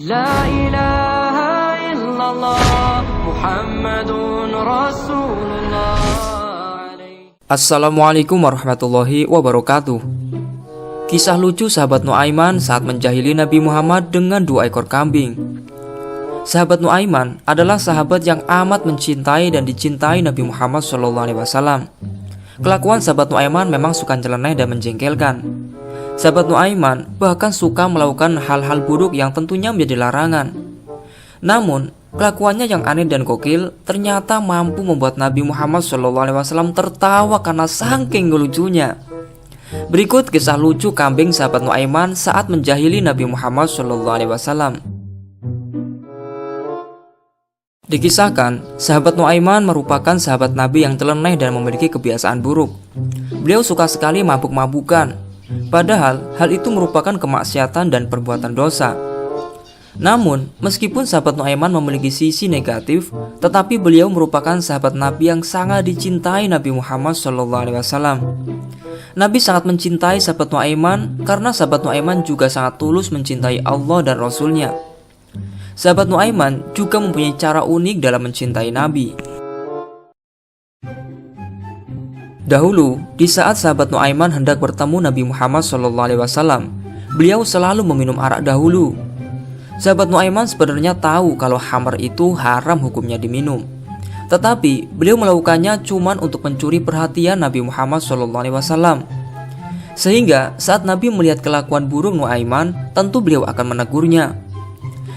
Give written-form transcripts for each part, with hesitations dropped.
La ilaha illallah Muhammadun Rasulullah. Assalamualaikum warahmatullahi wabarakatuh. Kisah lucu sahabat Nuaiman saat menjahili Nabi Muhammad dengan 2 ekor kambing. Sahabat Nuaiman adalah sahabat yang amat mencintai dan dicintai Nabi Muhammad SAW. Kelakuan sahabat Nuaiman memang suka nyeleneh dan menjengkelkan. Sahabat Nuaiman bahkan suka melakukan hal-hal buruk yang tentunya menjadi larangan. Namun, kelakuannya yang aneh dan gokil ternyata mampu membuat Nabi Muhammad SAW tertawa karena saking lucunya. Berikut kisah lucu kambing sahabat Nuaiman saat menjahili Nabi Muhammad SAW. Dikisahkan, sahabat Nuaiman merupakan sahabat Nabi yang teleneh dan memiliki kebiasaan buruk. Beliau suka sekali mabuk-mabukan. Padahal hal itu merupakan kemaksiatan dan perbuatan dosa. Namun, meskipun sahabat Nuaiman memiliki sisi negatif, tetapi beliau merupakan sahabat Nabi yang sangat dicintai Nabi Muhammad SAW. Nabi sangat mencintai sahabat Nuaiman karena sahabat Nuaiman juga sangat tulus mencintai Allah dan Rasul-Nya. Sahabat Nuaiman juga mempunyai cara unik dalam mencintai Nabi. Dahulu, di saat sahabat Nuaiman hendak bertemu Nabi Muhammad SAW, beliau selalu meminum arak dahulu. Sahabat Nuaiman sebenarnya tahu kalau khamar itu haram hukumnya diminum. Tetapi, beliau melakukannya cuma untuk mencuri perhatian Nabi Muhammad SAW. Sehingga, saat Nabi melihat kelakuan buruk Nuaiman, tentu beliau akan menegurnya.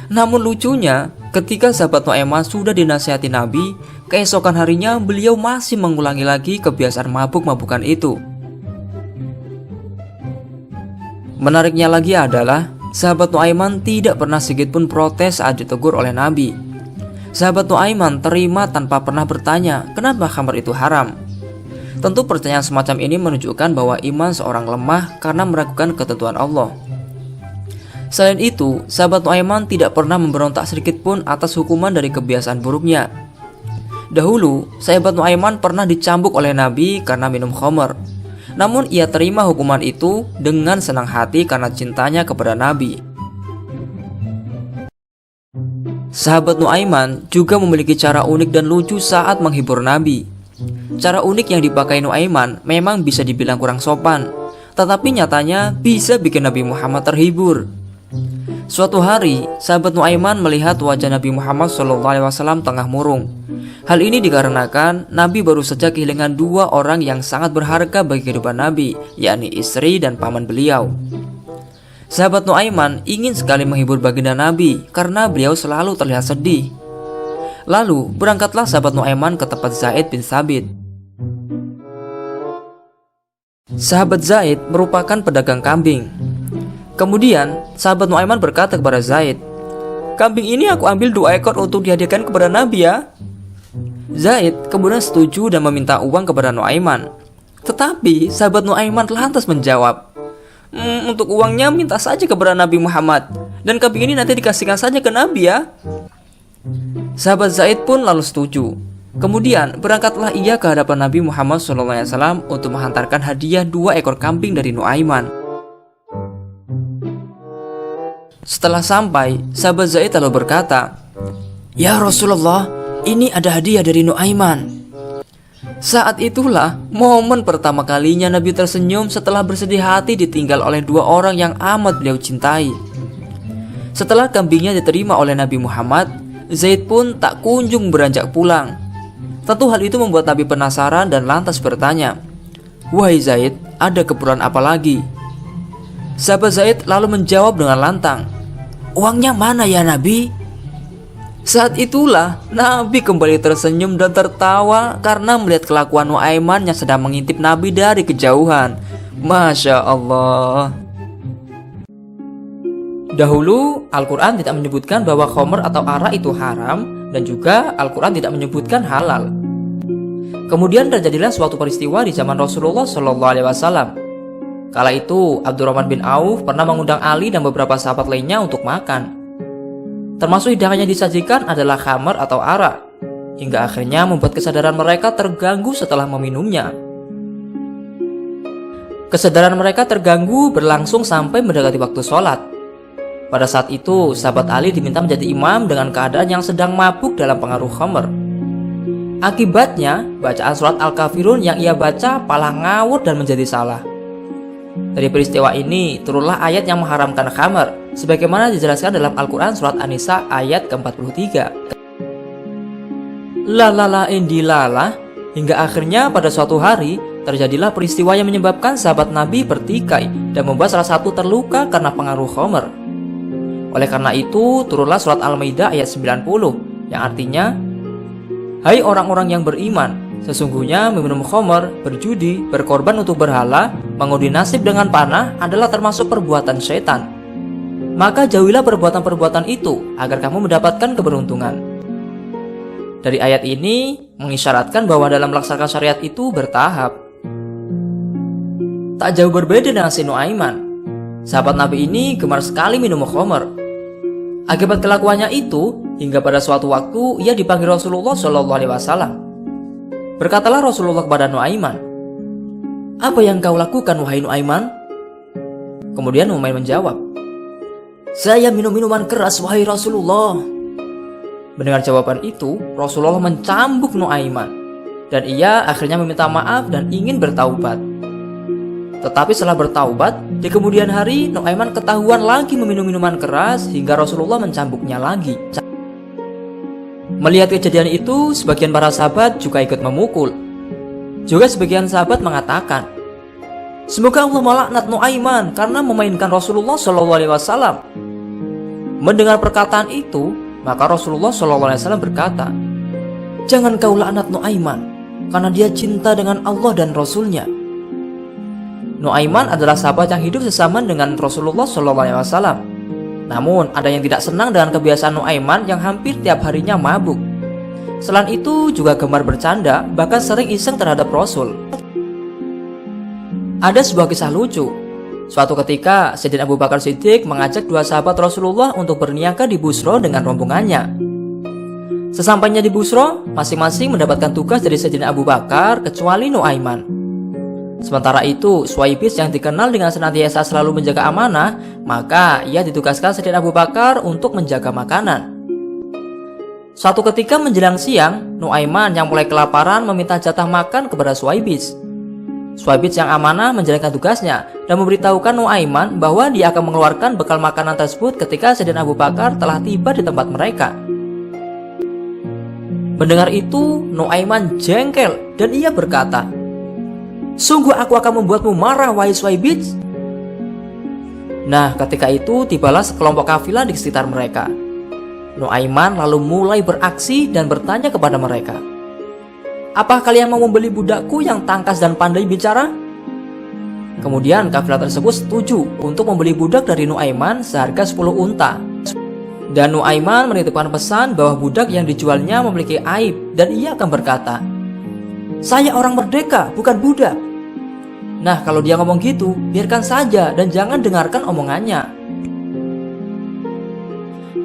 Namun lucunya, ketika sahabat Nuaiman sudah dinasihati Nabi, keesokan harinya beliau masih mengulangi lagi kebiasaan mabuk-mabukan itu. Menariknya lagi adalah, sahabat Nuaiman tidak pernah sedikitpun protes saat ditegur oleh Nabi. Sahabat Nuaiman terima tanpa pernah bertanya, kenapa khamar itu haram? Tentu pertanyaan semacam ini menunjukkan bahwa iman seorang lemah karena meragukan ketentuan Allah. Selain itu, sahabat Nuaiman tidak pernah memberontak sedikitpun atas hukuman dari kebiasaan buruknya. Dahulu, sahabat Nuaiman pernah dicambuk oleh Nabi karena minum khamar. Namun ia terima hukuman itu dengan senang hati karena cintanya kepada Nabi. Sahabat Nuaiman juga memiliki cara unik dan lucu saat menghibur Nabi. Cara unik yang dipakai Nuaiman memang bisa dibilang kurang sopan, tetapi nyatanya bisa bikin Nabi Muhammad terhibur. Suatu hari, sahabat Nuaiman melihat wajah Nabi Muhammad SAW tengah murung. Hal ini dikarenakan Nabi baru saja kehilangan 2 orang yang sangat berharga bagi kehidupan Nabi, yakni istri dan paman beliau. Sahabat Nuaiman ingin sekali menghibur baginda Nabi karena beliau selalu terlihat sedih. Lalu berangkatlah sahabat Nuaiman ke tempat Zaid bin Thabit. Sahabat Zaid merupakan pedagang kambing. Kemudian sahabat Nuaiman berkata kepada Zaid, "Kambing ini aku ambil 2 ekor untuk dihadiahkan kepada Nabi ya." Zaid kemudian setuju dan meminta uang kepada Nuaiman. Tetapi sahabat Nuaiman lantas menjawab, "Untuk uangnya minta saja kepada Nabi Muhammad, dan kambing ini nanti dikasihkan saja ke Nabi ya." Sahabat Zaid pun lalu setuju. Kemudian berangkatlah ia ke hadapan Nabi Muhammad SAW untuk menghantarkan hadiah 2 ekor kambing dari Nuaiman. Setelah sampai, sahabat Zaid lalu berkata, "Ya Rasulullah, ini ada hadiah dari Nuaiman." Saat itulah momen pertama kalinya Nabi tersenyum setelah bersedih hati ditinggal oleh 2 orang yang amat beliau cintai. Setelah kambingnya diterima oleh Nabi Muhammad, Zaid pun tak kunjung beranjak pulang. Tentu hal itu membuat Nabi penasaran dan lantas bertanya, "Wahai Zaid, ada keperluan apa lagi?" Sahabat Zaid lalu menjawab dengan lantang, "Uangnya mana ya Nabi?" Saat itulah Nabi kembali tersenyum dan tertawa karena melihat kelakuan Nuaiman yang sedang mengintip Nabi dari kejauhan. Masya Allah. Dahulu Al-Quran tidak menyebutkan bahwa khamr atau arak itu haram, dan juga Al-Quran tidak menyebutkan halal. Kemudian terjadilah suatu peristiwa di zaman Rasulullah SAW. Kala itu Abdurrahman bin Auf pernah mengundang Ali dan beberapa sahabat lainnya untuk makan. Termasuk hidangan yang disajikan adalah khamar atau arak, hingga akhirnya membuat kesadaran mereka terganggu setelah meminumnya. Kesadaran mereka terganggu berlangsung sampai mendekati waktu sholat. Pada saat itu, sahabat Ali diminta menjadi imam dengan keadaan yang sedang mabuk dalam pengaruh khamr. Akibatnya, bacaan surat Al-Kafirun yang ia baca malah ngawur dan menjadi salah. Dari peristiwa ini, turunlah ayat yang mengharamkan khamr, sebagaimana dijelaskan dalam Al-Quran surat An-Nisa ayat ke-43. Lalala indilala, hingga akhirnya pada suatu hari, terjadilah peristiwa yang menyebabkan sahabat Nabi bertikai dan membuat salah satu terluka karena pengaruh khamr. Oleh karena itu, turunlah surat Al-Maidah ayat 90 yang artinya, hai orang-orang yang beriman, sesungguhnya meminum khamr, berjudi, berkorban untuk berhala, mengundi nasib dengan panah adalah termasuk perbuatan syaitan. Maka jauhilah perbuatan-perbuatan itu agar kamu mendapatkan keberuntungan. Dari ayat ini mengisyaratkan bahwa dalam melaksanakan syariat itu bertahap. Tak jauh berbeda dengan si Nuaiman. Sahabat Nabi ini gemar sekali minum khamr. Akibat kelakuannya itu, hingga pada suatu waktu ia dipanggil Rasulullah SAW. Berkatalah Rasulullah kepada Nuaiman, "Apa yang kau lakukan, wahai Nuaiman?" Kemudian Nuaiman menjawab, "Saya minum minuman keras, wahai Rasulullah." Mendengar jawaban itu, Rasulullah mencambuk Nuaiman, dan ia akhirnya meminta maaf dan ingin bertaubat. Tetapi setelah bertaubat, di kemudian hari Nuaiman ketahuan lagi meminum minuman keras hingga Rasulullah mencambuknya lagi. Melihat kejadian itu, sebagian para sahabat juga ikut memukul. Juga sebagian sahabat mengatakan, "Semoga Allah melaknat Nuaiman karena memainkan Rasulullah SAW." Mendengar perkataan itu, maka Rasulullah SAW berkata, "Jangan kau laknat Nuaiman, karena dia cinta dengan Allah dan Rasulnya." Nuaiman adalah sahabat yang hidup sesamaan dengan Rasulullah SAW. Namun, ada yang tidak senang dengan kebiasaan Nuaiman yang hampir tiap harinya mabuk. Selain itu, juga gemar bercanda, bahkan sering iseng terhadap Rasul. Ada sebuah kisah lucu. Suatu ketika, Sayyidina Abu Bakar Siddiq mengajak dua sahabat Rasulullah untuk berniaga di Busro dengan rombongannya. Sesampainya di Busro, masing-masing mendapatkan tugas dari Sayyidina Abu Bakar kecuali Nuaiman. Sementara itu, Suwaibis yang dikenal dengan senantiasa selalu menjaga amanah, maka ia ditugaskan Sayyidina Abu Bakar untuk menjaga makanan. Suatu ketika menjelang siang, Nuaiman yang mulai kelaparan meminta jatah makan kepada Suwaibis. Suwaibis yang amanah menjalankan tugasnya dan memberitahukan Nuaiman bahwa dia akan mengeluarkan bekal makanan tersebut ketika Sayyidina Abu Bakar telah tiba di tempat mereka. Mendengar itu, Nuaiman jengkel dan ia berkata, "Sungguh aku akan membuatmu marah, wahai Suwaibis." Nah, ketika itu tibalah sekelompok kafilah di sekitar mereka. Nuaiman lalu mulai beraksi dan bertanya kepada mereka, "Apa kalian mau membeli budakku yang tangkas dan pandai bicara?" Kemudian kafilah tersebut setuju untuk membeli budak dari Nuaiman seharga 10 unta. Dan Nuaiman menitipkan pesan bahwa budak yang dijualnya memiliki aib dan ia akan berkata, "Saya orang merdeka, bukan budak." Nah, kalau dia ngomong gitu, biarkan saja dan jangan dengarkan omongannya.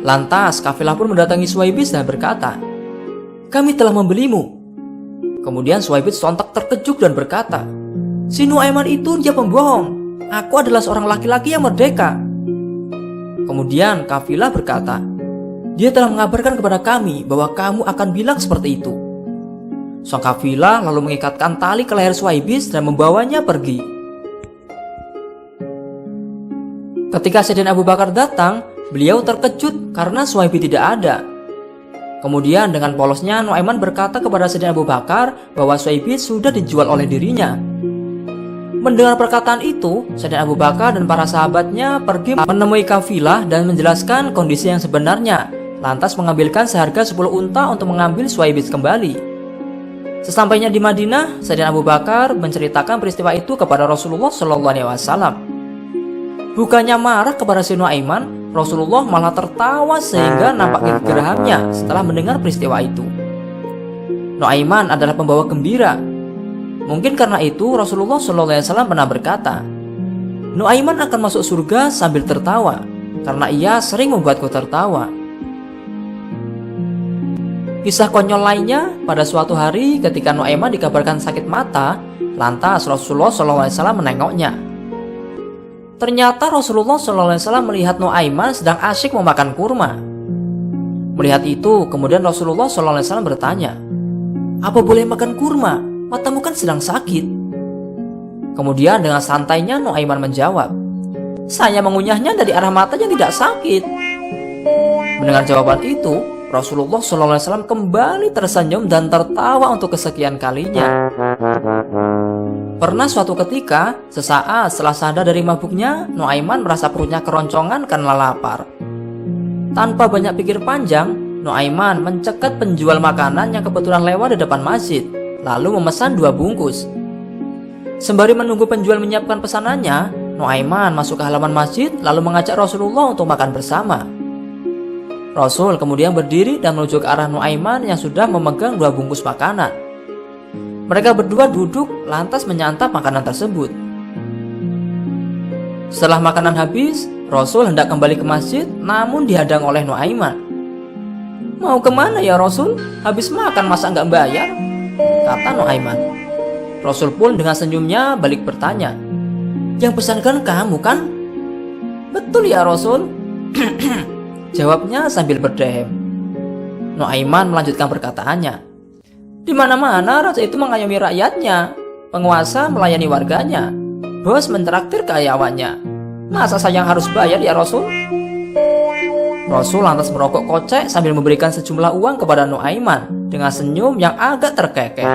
Lantas, kafilah pun mendatangi Suwaibis dan berkata, "Kami telah membelimu." Kemudian Suwaibis sontak terkejut dan berkata, "Si Nuaiman itu dia pembohong. Aku adalah seorang laki-laki yang merdeka." Kemudian kafilah berkata, "Dia telah mengabarkan kepada kami bahwa kamu akan bilang seperti itu." Sang kafilah lalu mengikatkan tali ke leher Suwaibis dan membawanya pergi. Ketika Sayyidina Abu Bakar datang, beliau terkejut karena Suwaibis tidak ada. Kemudian dengan polosnya Nuaiman berkata kepada Sayyidina Abu Bakar bahwa Suwaibis sudah dijual oleh dirinya. Mendengar perkataan itu, Sayyidina Abu Bakar dan para sahabatnya pergi menemui kafilah dan menjelaskan kondisi yang sebenarnya, lantas mengambilkan seharga 10 unta untuk mengambil Suwaibis kembali. Sesampainya di Madinah, Sayyidina Abu Bakar menceritakan peristiwa itu kepada Rasulullah SAW. Bukannya marah kepada si Nuaiman, Rasulullah malah tertawa sehingga nampak kegerahannya setelah mendengar peristiwa itu. Nuaiman adalah pembawa gembira. Mungkin karena itu Rasulullah SAW pernah berkata, "Nuaiman akan masuk surga sambil tertawa, karena ia sering membuatku tertawa." Kisah konyol lainnya, pada suatu hari ketika Nuaiman dikabarkan sakit mata, lantas Rasulullah SAW menengoknya. Ternyata Rasulullah SAW melihat Nuaiman sedang asyik memakan kurma. Melihat itu, kemudian Rasulullah SAW bertanya, "Apa boleh makan kurma? Matamu kan sedang sakit." Kemudian dengan santainya Nuaiman menjawab, "Saya mengunyahnya dari arah mata yang tidak sakit." Mendengar jawaban itu, Rasulullah SAW kembali tersenyum dan tertawa untuk kesekian kalinya. Pernah suatu ketika, sesaat setelah sadar dari mabuknya, Nuaiman merasa perutnya keroncongan karena lapar. Tanpa banyak pikir panjang, Nuaiman mencegat penjual makanan yang kebetulan lewat di depan masjid, lalu memesan 2 bungkus. Sembari menunggu penjual menyiapkan pesanannya, Nuaiman masuk ke halaman masjid lalu mengajak Rasulullah untuk makan bersama. Rasul kemudian berdiri dan menuju ke arah Nuaiman yang sudah memegang 2 bungkus makanan. Mereka berdua duduk lantas menyantap makanan tersebut. Setelah makanan habis, Rasul hendak kembali ke masjid, namun dihadang oleh Nuaiman. "Mau kemana ya Rasul? Habis makan masa nggak bayar?" kata Nuaiman. Rasul pun dengan senyumnya balik bertanya, "Yang pesankan kamu kan?" "Betul ya Rasul," jawabnya sambil berdehem. Nuaiman melanjutkan perkataannya, "Di mana-mana raja itu mengayomi rakyatnya, penguasa melayani warganya, bos mentraktir karyawannya. Masa saya yang harus bayar ya Rasul?" Rasul lantas merokok kocek sambil memberikan sejumlah uang kepada Nuaiman dengan senyum yang agak terkekeh.